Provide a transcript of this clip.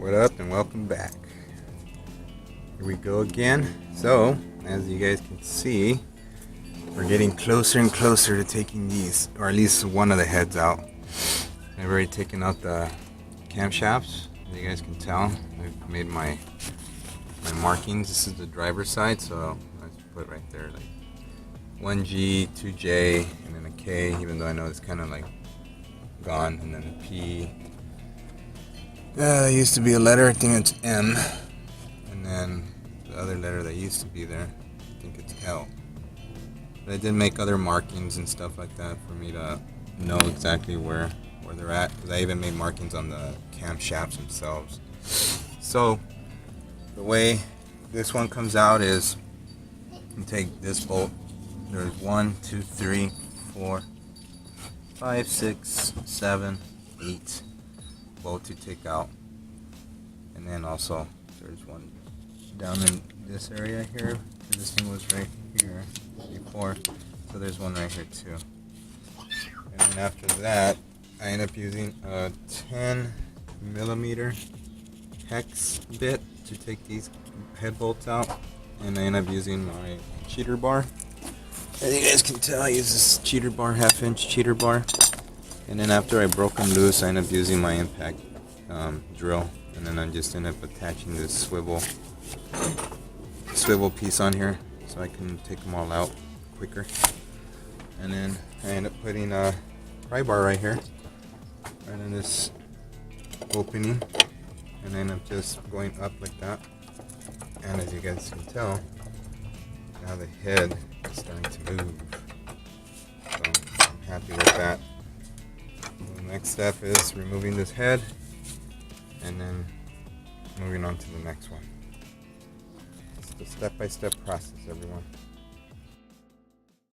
What up and welcome back. Here we go again. So, as you guys can see, we're getting closer and closer to taking these, or at least one of the heads out. I've already taken out the camshafts, as you guys can tell. I've made my markings. This is the driver's side, so I just put right there like 1G, 2J, and then a K, even though I know it's kind of like gone, and then a P. There used to be a letter, I think it's M, and then the other letter that used to be there, I think it's L. But I did make other markings and stuff like that for me to know exactly where they're at, because I even made markings on the camshafts themselves. So the way this one comes out is you take this bolt. There's 1, 2, 3, 4, 5, 6, 7, 8 bolt to take out, and then also there's one down in this area here. This thing was right here before, so there's one right here too. And then after that, I end up using a 10mm hex bit to take these head bolts out, and I end up using my cheater bar. As you guys can tell, I use this cheater bar, 1/2-inch cheater bar. And then after I broke them loose, I end up using my impact drill, and then I just end up attaching this swivel piece on here so I can take them all out quicker. And then I end up putting a pry bar right here, right in this opening, and then I'm just going up like that. And as you guys can tell, now the head is starting to move, so I'm happy with that. The next step is removing this head and then moving on to the next one. It's the step-by-step process, everyone.